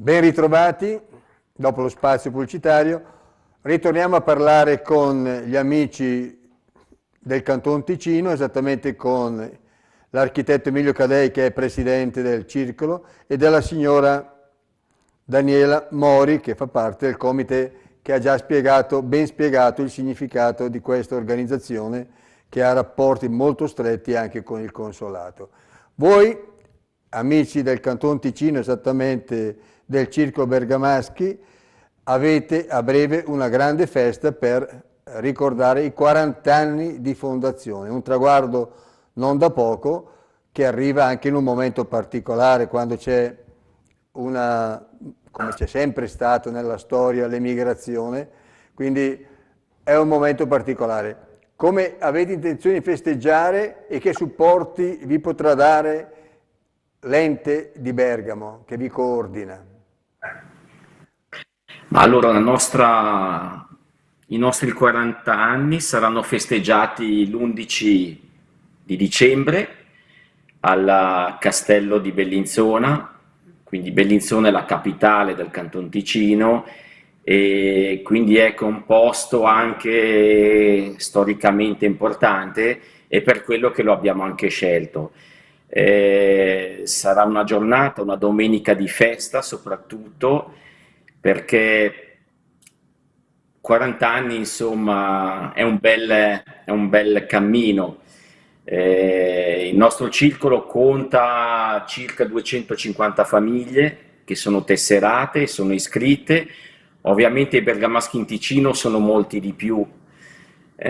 Ben ritrovati, dopo lo spazio pubblicitario, ritorniamo a parlare con gli amici del Canton Ticino, esattamente con l'architetto Emilio Cadei che è presidente del circolo e della signora Daniela Mori che fa parte del comite che ha già ben spiegato il significato di questa organizzazione che ha rapporti molto stretti anche con il consolato. Voi, amici del Canton Ticino, esattamente del Circolo Bergamaschi, avete a breve una grande festa per ricordare i 40 anni di fondazione, un traguardo non da poco che arriva anche in un momento particolare quando c'è come c'è sempre stato nella storia, l'emigrazione, quindi è un momento particolare. Come avete intenzione di festeggiare e che supporti vi potrà dare l'ente di Bergamo che vi coordina? Allora, i nostri 40 anni saranno festeggiati l'11 di dicembre al Castello di Bellinzona, quindi Bellinzona è la capitale del Canton Ticino e quindi è composto anche storicamente importante e per quello che lo abbiamo anche scelto. Sarà una giornata, una domenica di festa soprattutto perché 40 anni, insomma, è un bel cammino. Il nostro circolo conta circa 250 famiglie che sono tesserate, sono iscritte. Ovviamente i bergamaschi in Ticino sono molti di più,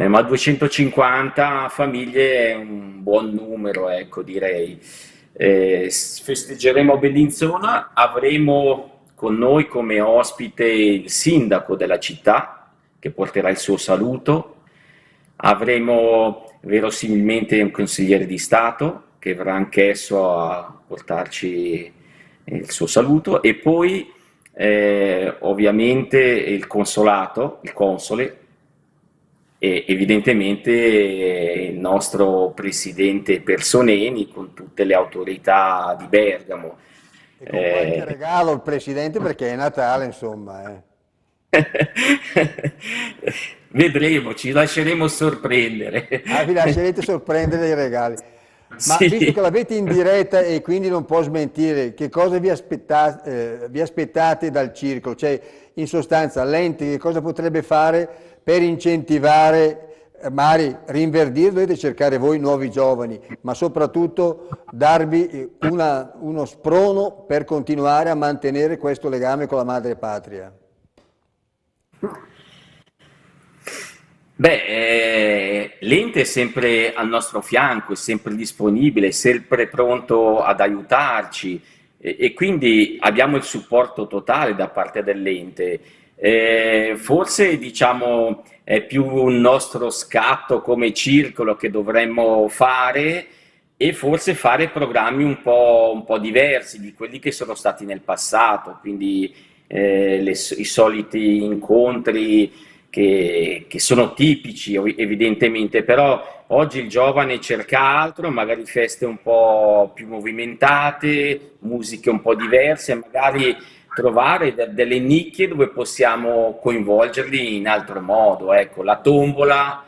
ma 250 famiglie è un buon numero, ecco, direi. Festeggeremo a Bellinzona, avremo con noi come ospite il sindaco della città che porterà il suo saluto, avremo verosimilmente un consigliere di Stato che verrà anch'esso a portarci il suo saluto e poi ovviamente il consolato, il console e evidentemente il nostro presidente Personeni con tutte le autorità di Bergamo. E con qualche Eh, regalo il presidente perché è Natale, insomma. Vedremo, ci lasceremo sorprendere. Ah, vi lascerete sorprendere dai regali. Ma visto che Sì. l'avete in diretta e quindi non può smentire, che cosa vi aspettate dal circolo? Cioè, in sostanza, l'ente che cosa potrebbe fare per incentivare, magari rinverdire, dovete cercare voi nuovi giovani, ma soprattutto darvi uno sprono per continuare a mantenere questo legame con la madre patria. Beh, l'ente è sempre al nostro fianco, è sempre disponibile, è sempre pronto ad aiutarci e quindi abbiamo il supporto totale da parte dell'ente. Forse diciamo è più un nostro scatto come circolo che dovremmo fare e forse fare programmi un po' diversi di quelli che sono stati nel passato, quindi i soliti incontri che sono tipici evidentemente, però oggi il giovane cerca altro, magari feste un po' più movimentate, musiche un po' diverse, magari trovare delle nicchie dove possiamo coinvolgerli in altro modo. Ecco, la tombola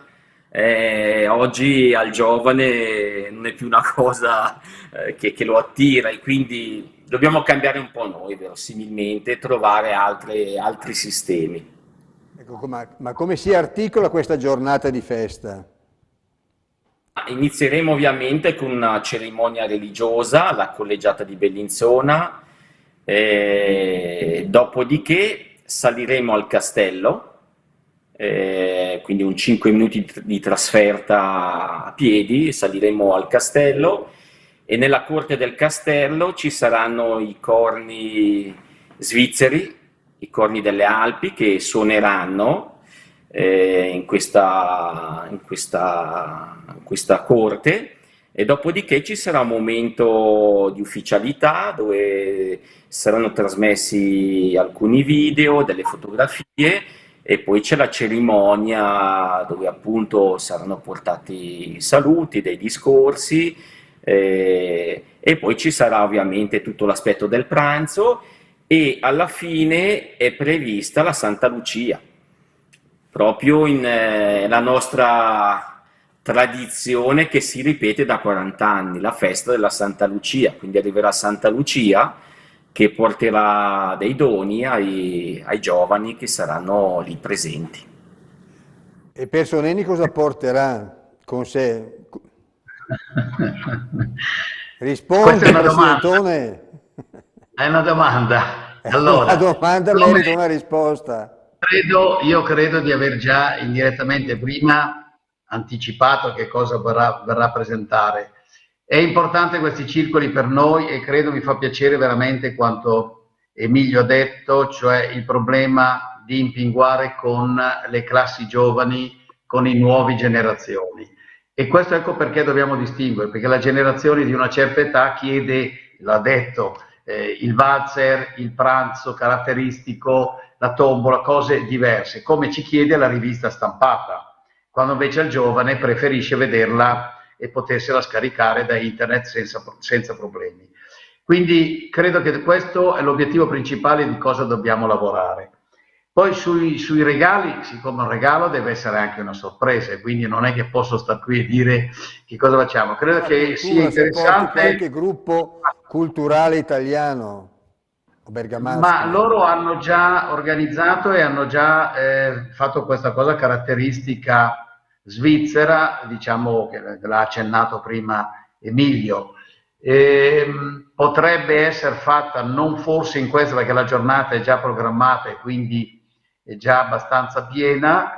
oggi al giovane non è più una cosa che lo attira e quindi dobbiamo cambiare un po' noi, verosimilmente, e trovare altri sistemi. Ecco, ma come si articola questa giornata di festa? Inizieremo ovviamente con una cerimonia religiosa, la collegiata di Bellinzona, dopodiché saliremo al castello, quindi un 5 minuti di trasferta a piedi, saliremo al castello e nella corte del castello ci saranno i corni svizzeri, i corni delle Alpi che suoneranno in questa corte e dopodiché ci sarà un momento di ufficialità dove saranno trasmessi alcuni video, delle fotografie e poi c'è la cerimonia dove appunto saranno portati saluti, dei discorsi e poi ci sarà ovviamente tutto l'aspetto del pranzo e alla fine è prevista la Santa Lucia, proprio in la nostra tradizione che si ripete da 40 anni, la festa della Santa Lucia. Quindi arriverà Santa Lucia che porterà dei doni ai giovani che saranno lì presenti. E Personeni cosa porterà con sé? Questa è Rispondi, una domanda. Presidentone. È una domanda. La Allora, domanda come merita una risposta. io credo di aver già indirettamente prima anticipato che cosa verrà a presentare. È importante questi circoli per noi e credo mi fa piacere veramente quanto Emilio ha detto, cioè il problema di impinguare con le classi giovani, con i nuovi generazioni. E questo ecco perché dobbiamo distinguere, perché la generazione di una certa età chiede, l'ha detto, il valzer, il pranzo caratteristico, la tombola, cose diverse, come ci chiede la rivista stampata, quando invece il giovane preferisce vederla e potersela scaricare da internet senza problemi. Quindi credo che questo è l'obiettivo principale di cosa dobbiamo lavorare. Poi sui regali, siccome un regalo deve essere anche una sorpresa, quindi non è che posso stare qui e dire che cosa facciamo. Credo La che sia cultura, se porti interessante. qualche gruppo culturale italiano o Ma bergamaschi. loro hanno già organizzato e hanno già fatto questa cosa caratteristica svizzera, diciamo che l'ha accennato prima Emilio. Potrebbe essere fatta non forse in questa perché la giornata è già programmata e quindi è già abbastanza piena.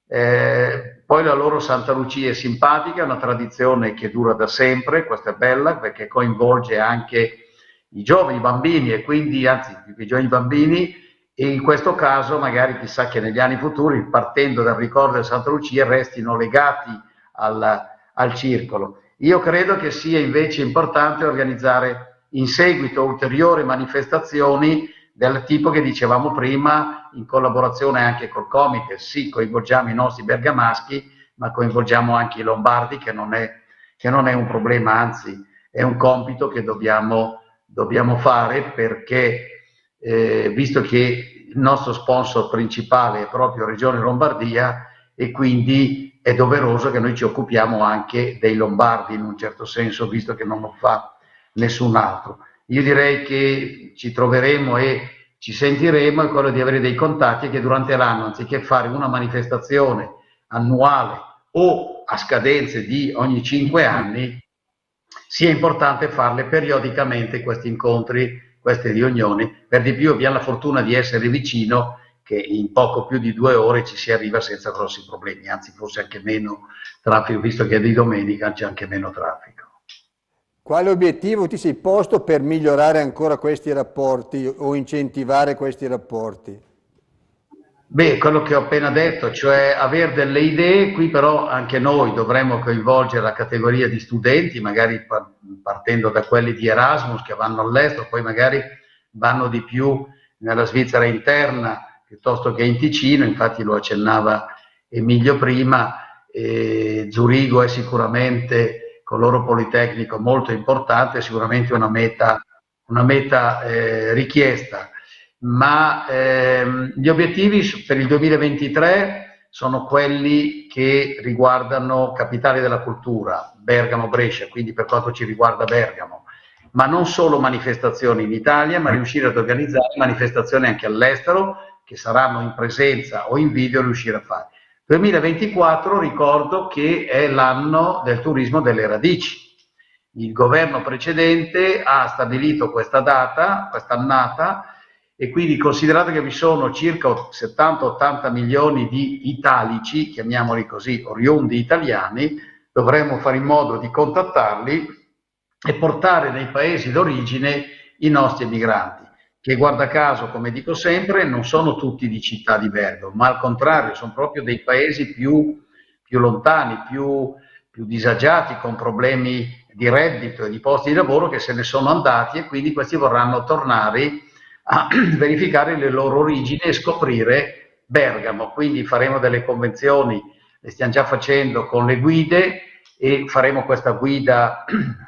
Poi la loro Santa Lucia è simpatica, è una tradizione che dura da sempre, questa è bella perché coinvolge anche i giovani, i bambini e quindi, anzi, i giovani bambini, e in questo caso magari chissà che negli anni futuri, partendo dal ricordo di Santa Lucia, restino legati al circolo. Io credo che sia invece importante organizzare in seguito ulteriori manifestazioni del tipo che dicevamo prima, in collaborazione anche col Comites. Sì, coinvolgiamo i nostri bergamaschi, ma coinvolgiamo anche i lombardi, che non è un problema, anzi è un compito che dobbiamo fare perché visto che il nostro sponsor principale è proprio Regione Lombardia e quindi è doveroso che noi ci occupiamo anche dei lombardi in un certo senso, visto che non lo fa nessun altro. Io direi che ci troveremo e ci sentiremo è quello di avere dei contatti che durante l'anno, anziché fare una manifestazione annuale o a scadenze di ogni 5 anni, sia importante farle periodicamente questi incontri, queste riunioni. Per di più abbiamo la fortuna di essere vicino, che in poco più di 2 ore ci si arriva senza grossi problemi, anzi forse anche meno traffico, visto che è di domenica c'è anche meno traffico. Quale obiettivo ti sei posto per migliorare ancora questi rapporti o incentivare questi rapporti? Beh, quello che ho appena detto, cioè avere delle idee, qui però anche noi dovremmo coinvolgere la categoria di studenti, magari partendo da quelli di Erasmus che vanno all'estero, poi magari vanno di più nella Svizzera interna piuttosto che in Ticino, infatti lo accennava Emilio prima, Zurigo è sicuramente con il loro Politecnico molto importante, sicuramente una meta richiesta, ma gli obiettivi per il 2023 sono quelli che riguardano capitali della cultura, Bergamo, Brescia, quindi per quanto ci riguarda Bergamo, ma non solo manifestazioni in Italia, ma riuscire ad organizzare manifestazioni anche all'estero, che saranno in presenza o in video riuscire a fare. 2024 ricordo che è l'anno del turismo delle radici. Il governo precedente ha stabilito questa data, quest'annata, e quindi considerato che vi sono circa 70-80 milioni di italici, chiamiamoli così, oriundi italiani, dovremmo fare in modo di contattarli e portare nei paesi d'origine i nostri emigranti, che guarda caso, come dico sempre, non sono tutti di città di Bergamo, ma al contrario, sono proprio dei paesi più lontani, più disagiati, con problemi di reddito e di posti di lavoro che se ne sono andati e quindi questi vorranno tornare a verificare le loro origini e scoprire Bergamo. Quindi faremo delle convenzioni, le stiamo già facendo con le guide e faremo questa guida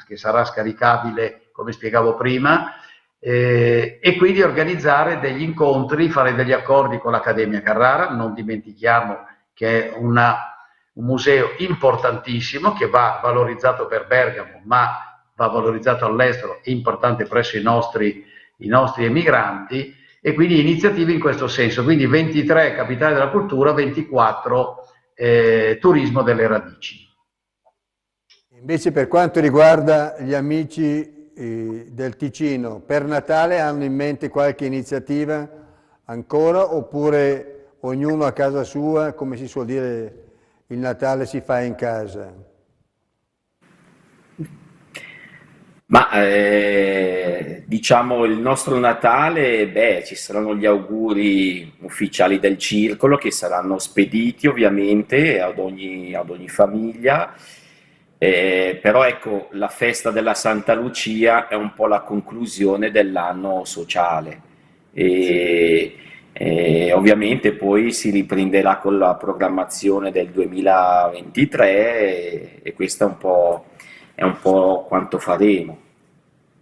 che sarà scaricabile, come spiegavo prima, e quindi organizzare degli incontri, fare degli accordi con l'Accademia Carrara. Non dimentichiamo che è un museo importantissimo che va valorizzato per Bergamo, ma va valorizzato all'estero, è importante presso i nostri emigranti, e quindi iniziative in questo senso. Quindi 23 capitale della cultura, 24 turismo delle radici. Invece per quanto riguarda gli amici del Ticino, per Natale hanno in mente qualche iniziativa ancora, oppure ognuno a casa sua, come si suol dire, il Natale si fa in casa? Ma diciamo il nostro Natale, beh, ci saranno gli auguri ufficiali del circolo che saranno spediti ovviamente ad ogni famiglia. Però ecco, la festa della Santa Lucia è un po' la conclusione dell'anno sociale e, e ovviamente poi si riprenderà con la programmazione del 2023 e questo è un po' quanto faremo.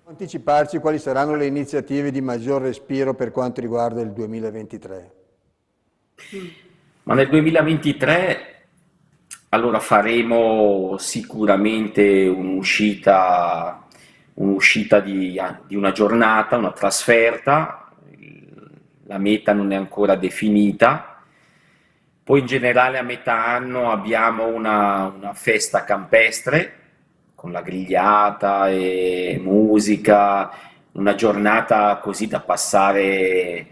Anticiparci quali saranno le iniziative di maggior respiro per quanto riguarda il 2023? Ma nel 2023 allora faremo sicuramente un'uscita di una giornata, una trasferta, la meta non è ancora definita. Poi in generale a metà anno abbiamo una festa campestre con la grigliata e musica, una giornata così da passare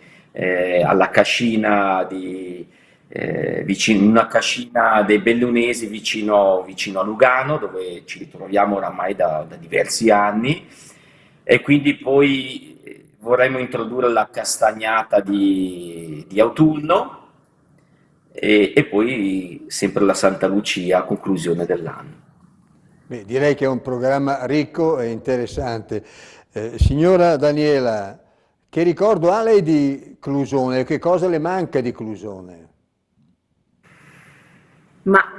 alla cascina una cascina dei Bellunesi vicino a Lugano, dove ci ritroviamo oramai da diversi anni, e quindi poi vorremmo introdurre la castagnata di autunno e poi sempre la Santa Lucia a conclusione dell'anno. Beh, direi che è un programma ricco e interessante. Signora Daniela, che ricordo ha lei di Clusone? Che cosa le manca di Clusone? Ma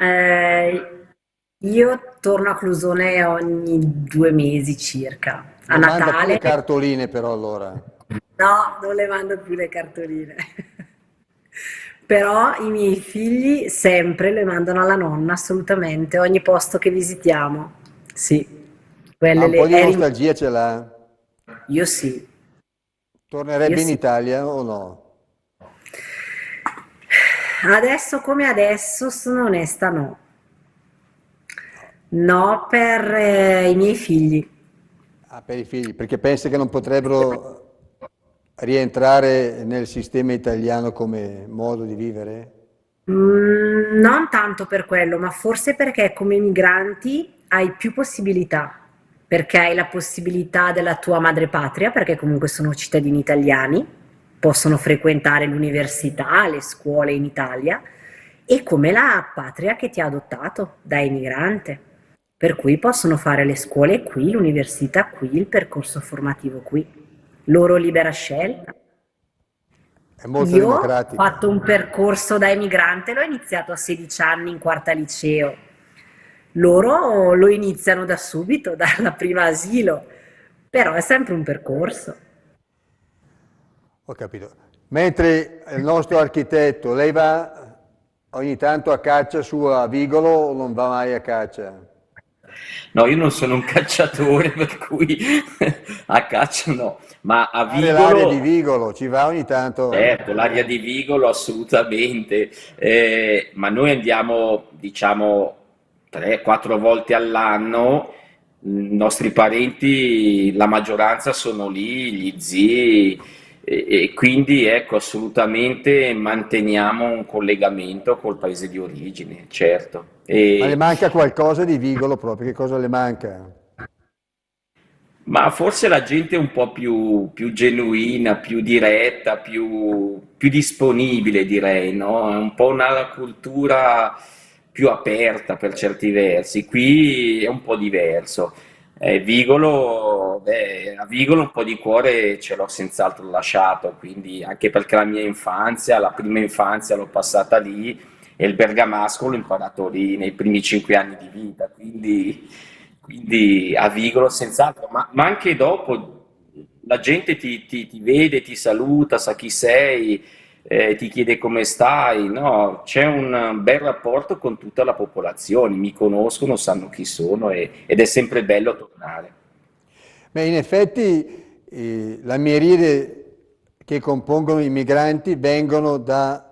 io torno a Clusone ogni 2 mesi circa. A Non manda più le Natale, cartoline però allora. no, non le mando più le cartoline. Però i miei figli sempre le mandano alla nonna, assolutamente, ogni posto che visitiamo. Sì, Ma quelle un po' le... di nostalgia ce l'ha? Io sì, io Tornerebbe in sì. Italia o no? Adesso come adesso, sono onesta, no. No, per i miei figli. Ah, per i figli, perché pensa che non potrebbero rientrare nel sistema italiano come modo di vivere? Non tanto per quello, ma forse perché come migranti hai più possibilità, perché hai la possibilità della tua madrepatria, perché comunque sono cittadini italiani, possono frequentare l'università, le scuole in Italia, e come la patria che ti ha adottato da emigrante, per cui possono fare le scuole qui, l'università qui, il percorso formativo qui, loro libera scelta. È molto Io ho democratica. fatto un percorso da emigrante, l'ho iniziato a 16 anni in quarta liceo. Loro lo iniziano da subito, dalla prima asilo, però è sempre un percorso. Ho capito. Mentre il nostro architetto, lei va ogni tanto a caccia su a Vigolo o non va mai a caccia? No, io non sono un cacciatore, per cui a caccia no, ma a Fare l'aria di Vigolo. Vigolo, ci va ogni tanto? Certo, l'aria di Vigolo assolutamente, ma noi andiamo, diciamo, 3-4 volte all'anno, i nostri parenti, la maggioranza sono lì, gli zii, e quindi ecco, assolutamente manteniamo un collegamento col paese di origine, certo. Ma le manca qualcosa di Vigolo proprio? Che cosa le manca? Ma forse la gente è un po' più genuina, più diretta, più disponibile, direi, no? È un po' una cultura più aperta per certi versi. Qui è un po' diverso. Vigolo, beh, a Vigolo un po' di cuore ce l'ho senz'altro lasciato, quindi anche perché la mia infanzia, la prima infanzia l'ho passata lì e il bergamasco l'ho imparato lì nei primi 5 anni di vita, quindi a Vigolo senz'altro, ma anche dopo la gente ti vede, ti saluta, sa chi sei, ti chiede come stai, no? C'è un bel rapporto con tutta la popolazione, mi conoscono, sanno chi sono ed è sempre bello tornare. Beh, in effetti la miriade che compongono i migranti vengono da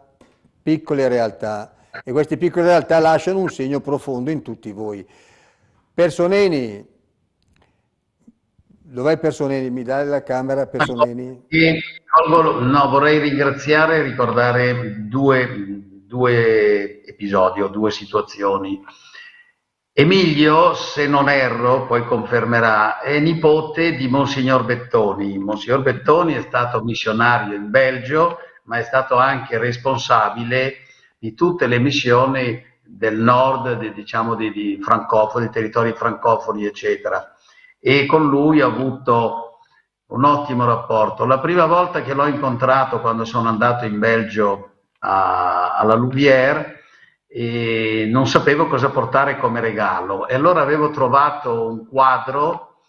piccole realtà e queste piccole realtà lasciano un segno profondo in tutti voi. Personeni, dov'è Personeni? Mi dai la camera, Personeni? No, vorrei ringraziare e ricordare due episodi o due situazioni. Emilio, se non erro, poi confermerà, è nipote di Monsignor Bettoni. Monsignor Bettoni è stato missionario in Belgio, ma è stato anche responsabile di tutte le missioni del nord, diciamo di francofoni, territori francofoni, eccetera. E con lui ho avuto un ottimo rapporto. La prima volta che l'ho incontrato, quando sono andato in Belgio alla Louvière, e non sapevo cosa portare come regalo e allora avevo trovato un quadro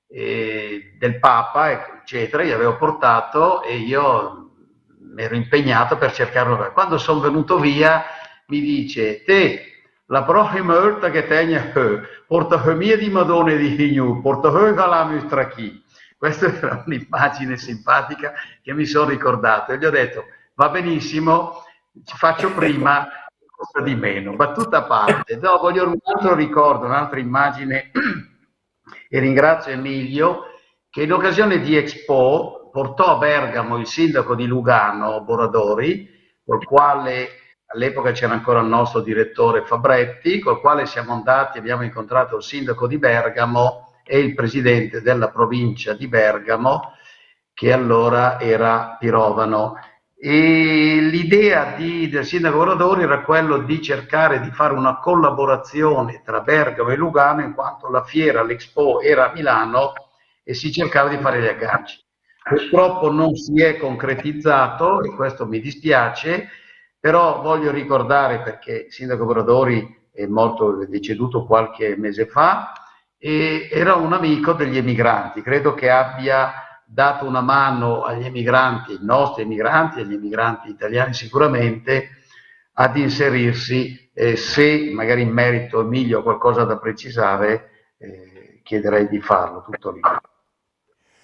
del Papa, eccetera, gli avevo portato e io mi ero impegnato per cercarlo. Quando sono venuto via mi dice: te, la prossima volta che tegna porta mia di Madonna di Hignu, porta la mistra chi. Questa era un'immagine simpatica che mi sono ricordato e gli ho detto: va benissimo, ci faccio prima, costa di meno. Battuta a parte. No, voglio un altro ricordo, un'altra immagine e ringrazio Emilio che in occasione di Expo portò a Bergamo il sindaco di Lugano, Boradori, col quale all'epoca c'era ancora il nostro direttore Fabretti, col quale siamo andati, abbiamo incontrato il sindaco di Bergamo e il presidente della provincia di Bergamo, che allora era Pirovano. E l'idea del sindaco Boradori era quello di cercare di fare una collaborazione tra Bergamo e Lugano, in quanto la fiera, l'Expo era a Milano e si cercava di fare gli agganci. Purtroppo non si è concretizzato e questo mi dispiace, però voglio ricordare, perché il sindaco Boradori è morto, è deceduto qualche mese fa, e era un amico degli emigranti, credo che abbia dato una mano agli emigranti, ai nostri emigranti, agli emigranti italiani sicuramente, ad inserirsi. Se magari in merito Emilio ha qualcosa da precisare, chiederei di farlo, tutto lì.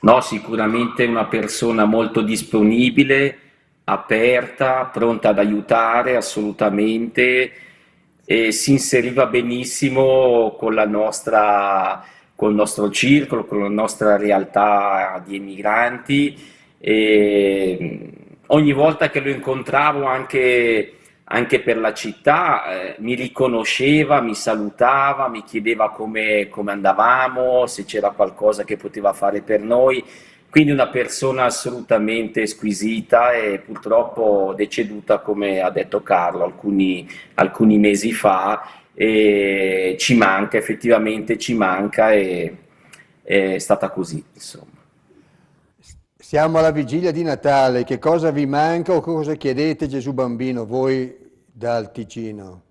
No, sicuramente una persona molto disponibile, aperta, pronta ad aiutare assolutamente e si inseriva benissimo con col nostro circolo, con la nostra realtà di emigranti e ogni volta che lo incontravo anche per la città, mi riconosceva, mi salutava, mi chiedeva come andavamo, se c'era qualcosa che poteva fare per noi. Quindi una persona assolutamente squisita e purtroppo deceduta, come ha detto Carlo, alcuni mesi fa e ci manca, effettivamente ci manca e è stata così, insomma. Siamo alla vigilia di Natale, che cosa vi manca o cosa chiedete Gesù Bambino, voi dal Ticino?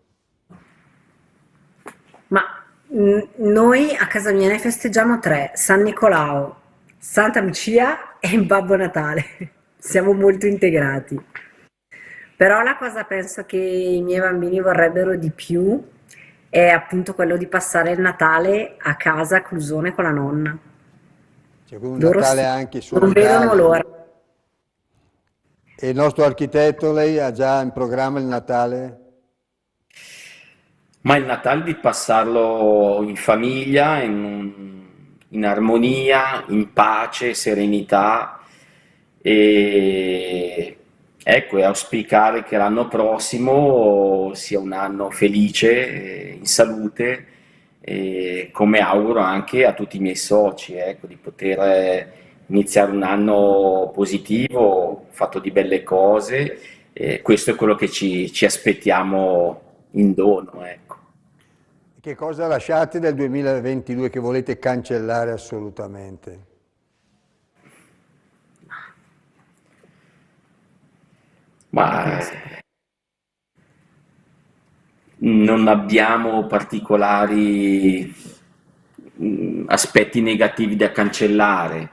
Ma noi a casa mia ne festeggiamo tre: San Nicolao, Santa Lucia e il Babbo Natale. Siamo molto integrati. Però la cosa penso che i miei bambini vorrebbero di più è appunto quello di passare il Natale a casa a Clusone con la nonna. C'è un Loro Natale sì, anche non vedono solidale. l'ora. E il nostro architetto, lei ha già in programma il Natale? Ma il Natale di passarlo in famiglia, in armonia, in pace, serenità e ecco, e auspicare che l'anno prossimo sia un anno felice, in salute, e come auguro anche a tutti i miei soci, ecco, di poter iniziare un anno positivo, fatto di belle cose, e questo è quello che ci aspettiamo in dono, ecco. Che cosa lasciate del 2022 che volete cancellare assolutamente? Ma non abbiamo particolari aspetti negativi da cancellare.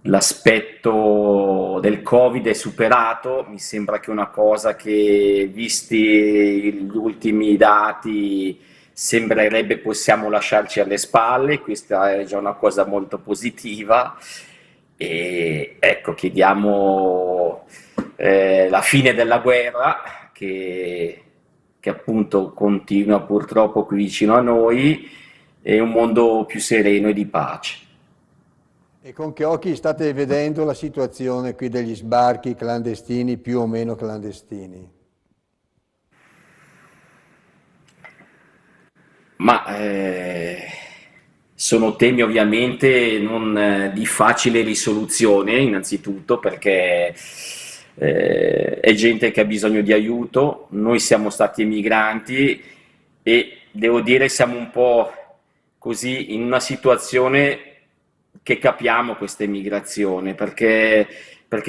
l'aspetto del Covid è superato, mi sembra che è una cosa che, visti gli ultimi dati, sembrerebbe possiamo lasciarci alle spalle, questa è già una cosa molto positiva e ecco, chiediamo la fine della guerra che appunto continua purtroppo qui vicino a noi e un mondo più sereno e di pace. E con che occhi state vedendo la situazione qui degli sbarchi clandestini, più o meno clandestini? Ma sono temi ovviamente non di facile risoluzione, innanzitutto perché è gente che ha bisogno di aiuto, noi siamo stati emigranti e devo dire siamo un po' così in una situazione che capiamo questa emigrazione, perché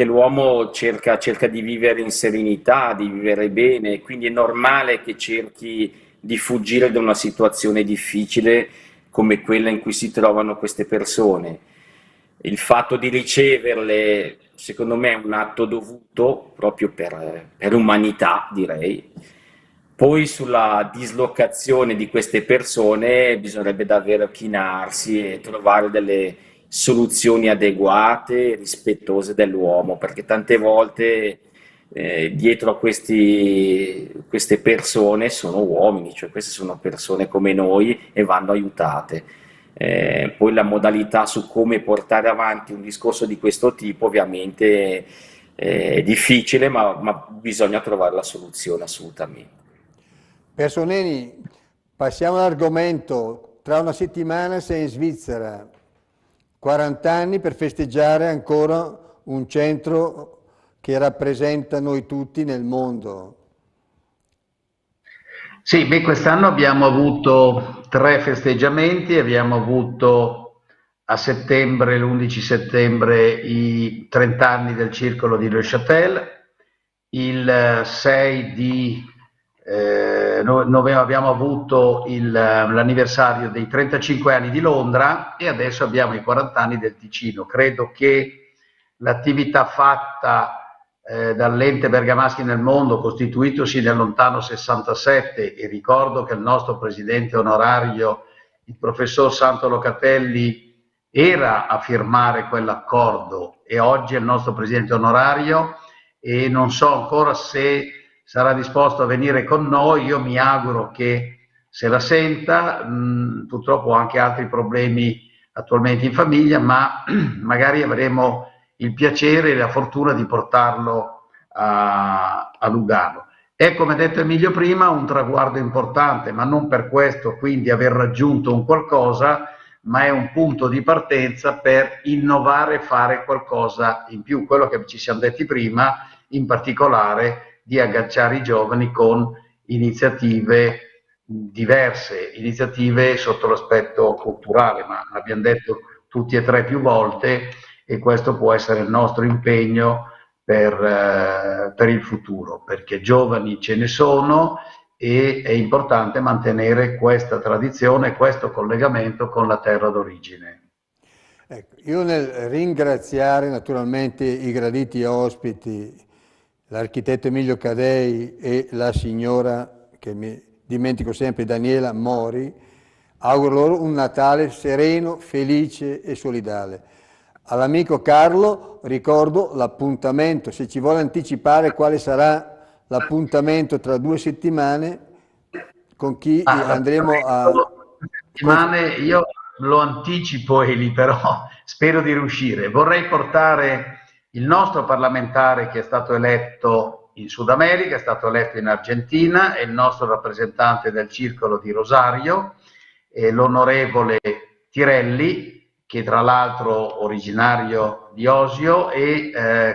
l'uomo cerca di vivere in serenità, di vivere bene, quindi è normale che cerchi di fuggire da una situazione difficile come quella in cui si trovano queste persone. Il fatto di riceverle, secondo me, è un atto dovuto proprio per umanità, direi. Poi sulla dislocazione di queste persone bisognerebbe davvero chinarsi e trovare delle soluzioni adeguate, rispettose dell'uomo, perché tante volte dietro a queste persone sono uomini, cioè queste sono persone come noi e vanno aiutate. Poi la modalità su come portare avanti un discorso di questo tipo ovviamente è difficile, ma bisogna trovare la soluzione assolutamente. Personeni, passiamo all'argomento. Tra una settimana sei in Svizzera, 40 anni per festeggiare ancora un centro che rappresenta noi tutti nel mondo. Sì, beh, quest'anno abbiamo avuto 3 festeggiamenti, abbiamo avuto a settembre, l'11 settembre, i 30 anni del Circolo di Le Châtel, il 6 di abbiamo avuto l'anniversario dei 35 anni di Londra e adesso abbiamo i 40 anni del Ticino. Credo che l'attività fatta dall'ente bergamaschi nel mondo, costituitosi nel lontano 67, e ricordo che il nostro presidente onorario, il professor Santo Locatelli, era a firmare quell'accordo e oggi è il nostro presidente onorario e non so ancora se sarà disposto a venire con noi. Io mi auguro che se la senta, purtroppo ho anche altri problemi attualmente in famiglia, ma magari avremo il piacere e la fortuna di portarlo a Lugano. È, come ha detto Emilio prima, un traguardo importante, ma non per questo quindi aver raggiunto un qualcosa, ma è un punto di partenza per innovare e fare qualcosa in più. Quello che ci siamo detti prima, in particolare di agganciare i giovani con iniziative diverse, iniziative sotto l'aspetto culturale, ma l'abbiamo detto tutti e tre più volte, e questo può essere il nostro impegno per il futuro, perché giovani ce ne sono e è importante mantenere questa tradizione, questo collegamento con la terra d'origine. Ecco, io nel ringraziare naturalmente i graditi ospiti, l'architetto Emilio Cadei e la signora, che mi dimentico sempre, Daniela Mori, auguro loro un Natale sereno, felice e solidale. All'amico Carlo ricordo l'appuntamento, se ci vuole anticipare quale sarà l'appuntamento tra 2 settimane, con chi andremo a... Settimane, io lo anticipo Eli, però spero di riuscire. Vorrei portare il nostro parlamentare che è stato eletto in Sud America, è stato eletto in Argentina, è il nostro rappresentante del Circolo di Rosario, l'onorevole Tirelli, che tra l'altro originario di Osio e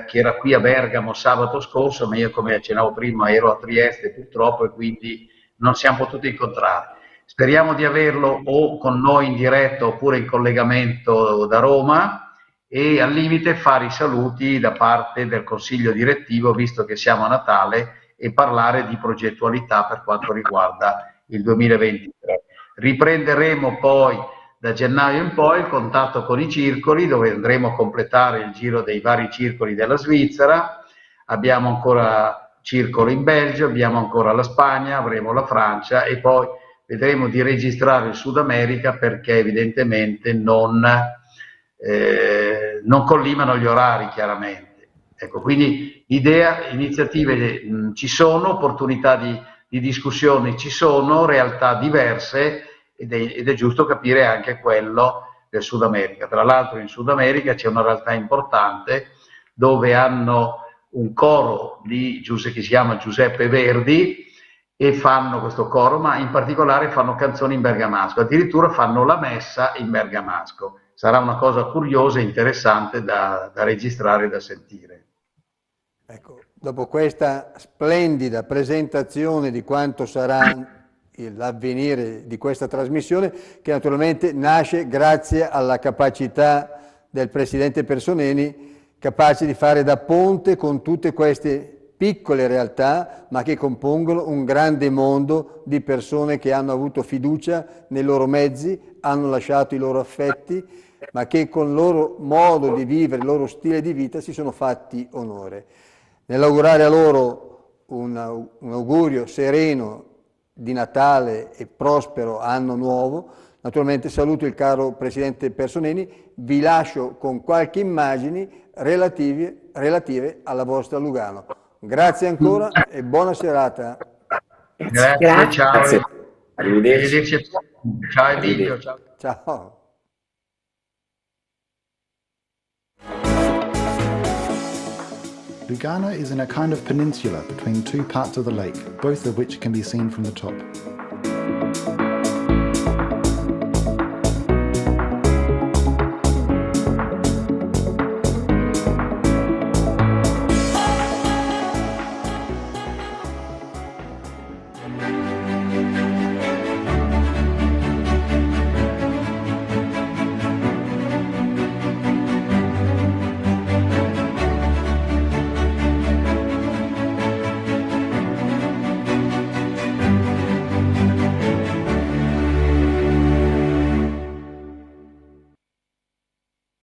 che era qui a Bergamo sabato scorso, ma io, come accennavo prima, ero a Trieste purtroppo e quindi non siamo potuti incontrare. Speriamo di averlo o con noi in diretta oppure in collegamento da Roma, e al limite fare i saluti da parte del Consiglio direttivo, visto che siamo a Natale, e parlare di progettualità per quanto riguarda il 2023. Riprenderemo poi da gennaio in poi il contatto con i circoli, dove andremo a completare il giro dei vari circoli della Svizzera. Abbiamo ancora circolo in Belgio, abbiamo ancora la Spagna, avremo la Francia e poi vedremo di registrare il Sud America, perché evidentemente non collimano gli orari, chiaramente. Ecco, quindi iniziative ci sono, opportunità di discussioni ci sono, realtà diverse, ed è giusto capire anche quello del Sud America. Tra l'altro in Sud America c'è una realtà importante dove hanno un coro che si chiama Giuseppe Verdi, e fanno questo coro, ma in particolare fanno canzoni in bergamasco, addirittura fanno la messa in bergamasco. Sarà una cosa curiosa e interessante da registrare e da sentire. Ecco, dopo questa splendida presentazione di quanto sarà l'avvenire di questa trasmissione, che naturalmente nasce grazie alla capacità del Presidente Personeni, capace di fare da ponte con tutte queste piccole realtà, ma che compongono un grande mondo di persone che hanno avuto fiducia nei loro mezzi, hanno lasciato i loro affetti, ma che con il loro modo di vivere, il loro stile di vita si sono fatti onore. Nell'augurare a loro un augurio sereno di Natale e prospero anno nuovo, naturalmente saluto il caro Presidente Personeni, vi lascio con qualche immagini relative alla vostra Lugano. Grazie ancora e buona serata. Grazie, ciao. Grazie. Arrivederci. Ciao Emilio. Ciao. Ciao. Lugano is in a kind of peninsula between two parts of the lake, both of which can be seen from the top.